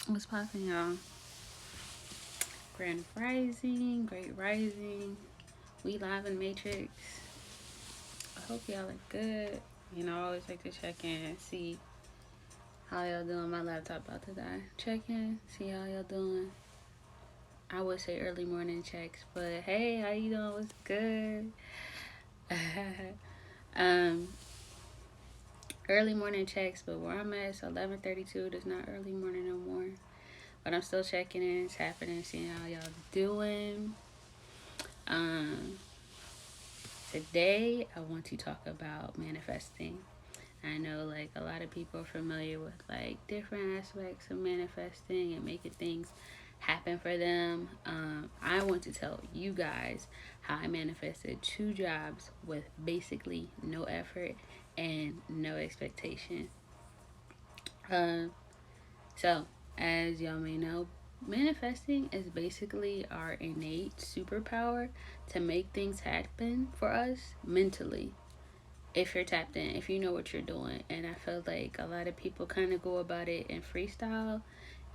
What's poppin', y'all? Grand Rising, Great Rising. We live in Matrix. I hope y'all are good. I always like to check in and see how y'all doing. My laptop about to die. Check in, see how y'all doing. I would say early morning checks, but hey, how you doing? What's good? um, Early morning checks, but where I'm at, it's 11:32. It's not early morning no more. But I'm still checking in. It's happening, seeing how y'all doing. Um, Today I want to talk about manifesting. I know like a lot of people are familiar with like different aspects of manifesting and making things happen for them. I want to tell you guys how I manifested 2 jobs with basically no effort and no expectation. Uh, so, as y'all may know, manifesting is basically our innate superpower to make things happen for us mentally. If you're tapped in, if you know what you're doing. And I feel like a lot of people kind of go about it in freestyle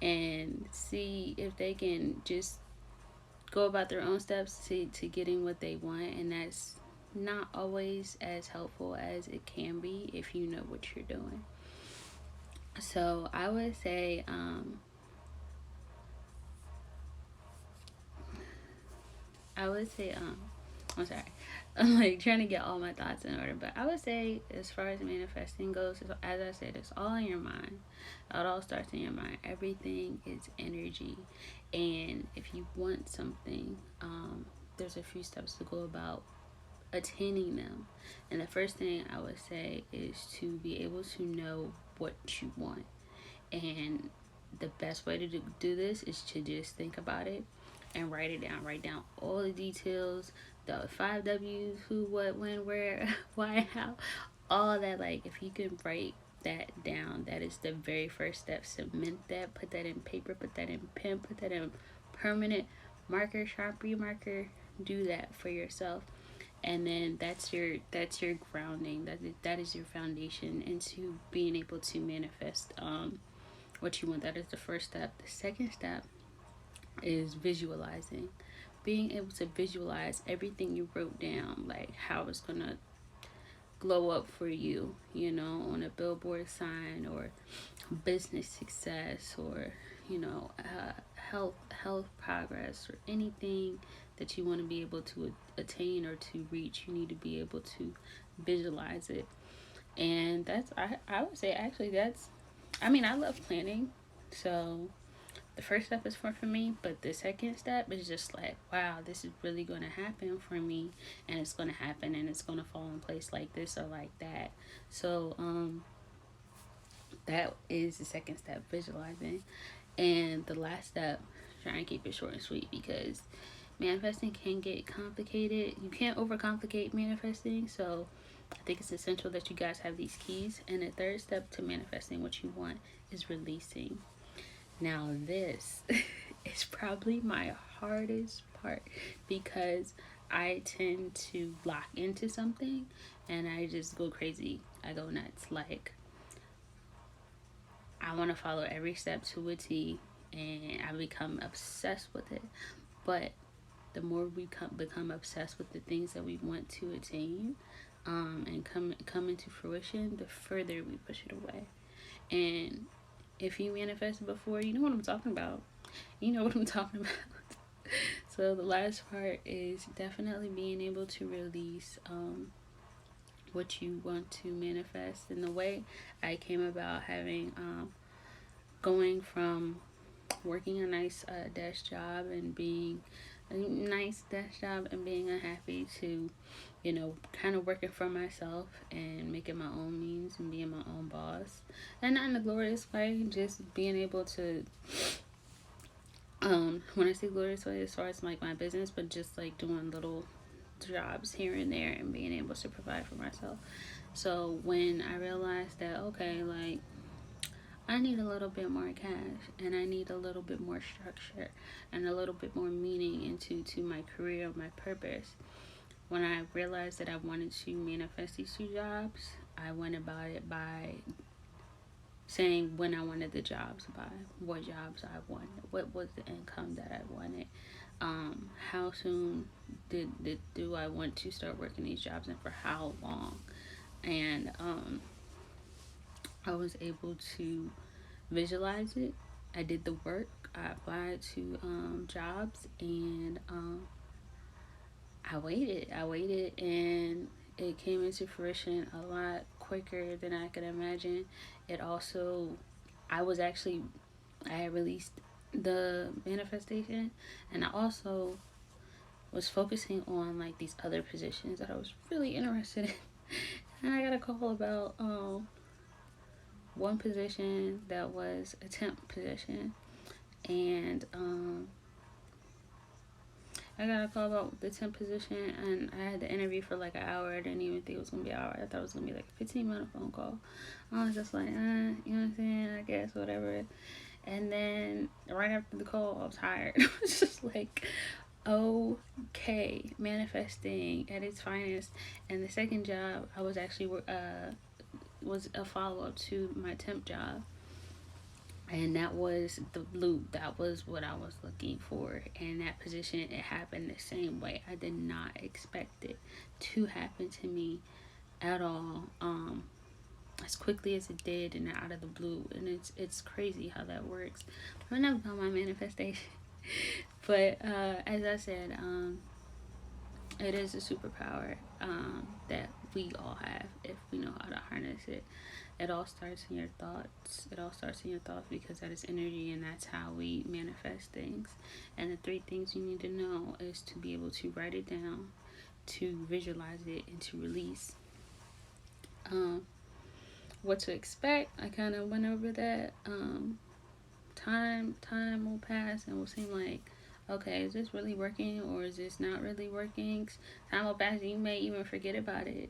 and see if they can just go about their own steps to getting what they want. And that's not always as helpful as it can be if you know what you're doing. So I would say, I would say, I'm sorry. I'm like trying to get all my thoughts in order, but I would say, as far as manifesting goes, as I said, it's all in your mind. It all starts in your mind. Everything is energy, and if you want something, there's a few steps to go about attaining them. And the first thing I would say is to be able to know what you want, and the best way to do this is to just think about it and write it down. Write down all the details, the 5 W's: who, what, when, where, why, how, all that. Like, if you can write that down, that is the very first step. Cement that, put that in paper, put that in pen, put that in permanent marker, Sharpie marker. Do that for yourself. And then that's your grounding. That is your foundation into being able to manifest what you want. That is the first step. The second step is visualizing. Being able to visualize everything you wrote down, like how it's gonna glow up for you, on a billboard sign, or business success, or health progress, or anything that you want to be able to attain or to reach. You need to be able to visualize it. And I would say, actually, I love planning. So the first step is for me, but the second step is just like, wow, this is really going to happen for me, and it's going to happen, and it's going to fall in place like this or like that. So that is the second step, visualizing. And the last step, try and keep it short and sweet, because manifesting can get complicated. You can't overcomplicate manifesting. So I think it's essential that you guys have these keys. And the third step to manifesting what you want is releasing. Now, this is probably my hardest part, because I tend to lock into something and I just go crazy. I go nuts. Like, I want to follow every step to a T, and I become obsessed with it. But the more we become obsessed with the things that we want to attain, and come into fruition, the further we push it away. And if you manifested before, you know what I'm talking about. You know what I'm talking about. So the last part is definitely being able to release what you want to manifest. And the way I came about having going from working a nice desk job and being a nice desk job and being unhappy to, kind of working for myself and making my own means and being my own boss. And not in a glorious way, just being able to, when I say glorious way, as far as like my business, but just like doing little jobs here and there and being able to provide for myself. So when I realized that, okay, like, I need a little bit more cash, and I need a little bit more structure and a little bit more meaning into to my career, my purpose. When I realized that I wanted to manifest these 2 jobs, I went about it by saying when I wanted the jobs by, what jobs I wanted, what was the income that I wanted, how soon do I want to start working these jobs and for how long. And I was able to visualize it. I did the work. I applied to jobs, and I waited, and it came into fruition a lot quicker than I could imagine. It also, I was actually, I had released the manifestation, and I also was focusing on like these other positions that I was really interested in. And I got a call about one position that was a temp position, and I got a call about the temp position, and I had the interview for like an hour. I didn't even think it was gonna be an hour. I thought it was gonna be like a 15-minute phone call. I was just like, you know what I'm saying? I guess whatever. And then right after the call, I was tired. I was just like, okay, manifesting at its finest. And the second job, I was actually was a follow up to my temp job, and that was the loop. That was what I was looking for. And that position, it happened the same way. I did not expect it to happen to me at all, as quickly as it did and out of the blue. And it's crazy how that works. I'm not about my manifestation. But as I said, it is a superpower that we all have if we know how to harness it. It all starts in your thoughts. It all starts in your thoughts, because that is energy, and that's how we manifest things. And the three things you need to know is to be able to write it down, to visualize it, and to release. What to expect, I kind of went over that. Time will pass and will seem like, okay, is this really working or is this not really working? Time will pass and you may even forget about it.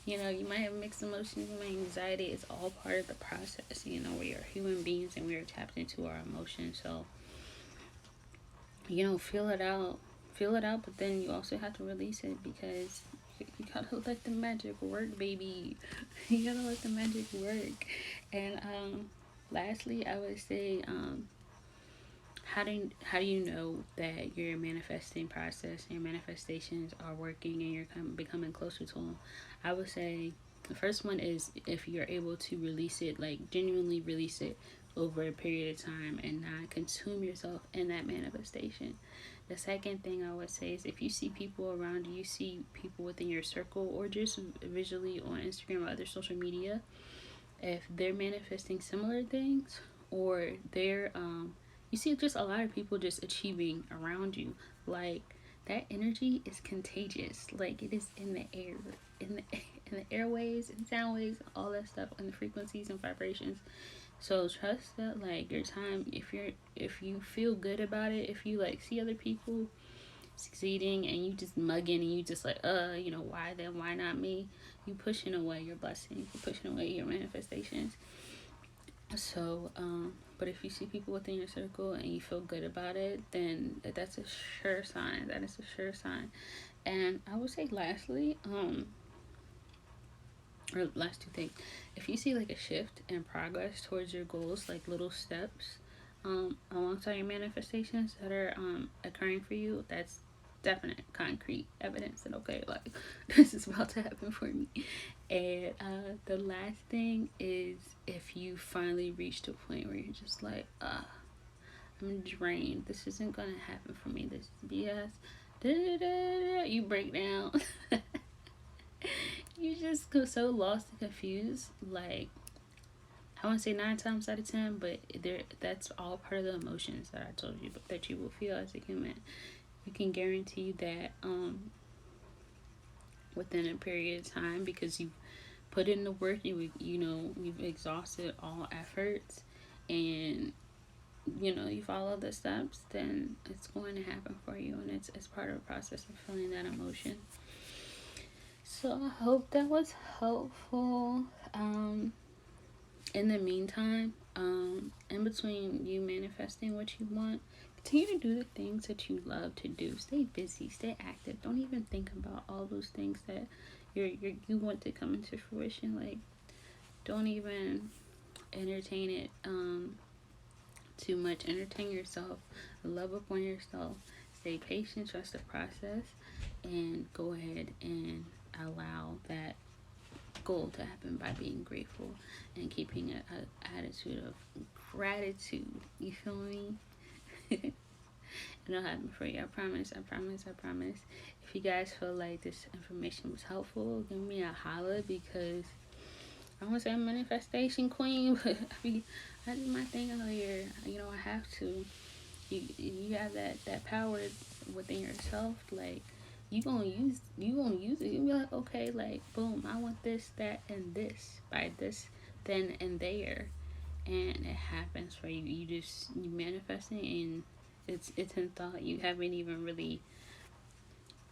You know, you might have mixed emotions, you might have anxiety. It's all part of the process. You know, we are human beings and we are tapped into our emotions. So, you know, feel it out. Feel it out, but then you also have to release it, because you gotta let the magic work, baby. You gotta let the magic work. And lastly, I would say, how do you know that your manifesting process and your manifestations are working and you're becoming closer to them? I would say the first one is if you're able to release it, like genuinely release it over a period of time and not consume yourself in that manifestation. The second thing I would say is if you see people around you, see people within your circle, or just visually on Instagram or other social media, if they're manifesting similar things, or they're you see just a lot of people just achieving around you, like that energy is contagious. Like it is in the air, in the in the airways and sound waves, all that stuff, and the frequencies and vibrations. So trust that, like, your time, if you feel good about it, if you like see other people succeeding and you just mugging and you just like, you know, why then, why not me? You pushing away your blessings, you pushing away your manifestations. So but if you see people within your circle and you feel good about it, then that's a sure sign. That is a sure sign. And I would say lastly, or last two things, if you see like a shift in progress towards your goals, like little steps alongside your manifestations that are occurring for you, that's definite concrete evidence that, okay, like this is about to happen for me. And the last thing is if you finally reach the point where you're just like, I'm drained, this isn't gonna happen for me, this is BS, you break down. You just go so lost and confused. Like, I want to say 9 times out of 10, but that's all part of the emotions that I told you that you will feel as a human. You can guarantee that within a period of time, because you've put in the work, you've exhausted all efforts, and you follow the steps, then it's going to happen for you, and it's part of the process of feeling that emotion. So I hope that was helpful. In the meantime, in between you manifesting what you want, continue to do the things that you love to do. Stay busy, stay active. Don't even think about all those things that you want to come into fruition. Like, don't even entertain it too much. Entertain yourself, love upon yourself, stay patient, trust the process, and go ahead and allow that goal to happen by being grateful and keeping an attitude of gratitude. You feel me? It'll happen for you. I promise. I promise. I promise. If you guys feel like this information was helpful, give me a holla, because I want to say I'm a manifestation queen, but I do my thing out here. You know, I have to. You have that power within yourself. Like, you gonna use it. You be like, okay, like, boom, I want this, that, and this by this, then, and there, and it happens for you. You manifesting, and it's in thought. You haven't even really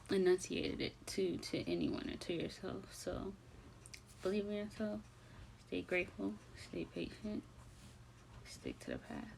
enunciated it to anyone or to yourself. So believe in yourself. Stay grateful. Stay patient. Stick to the path.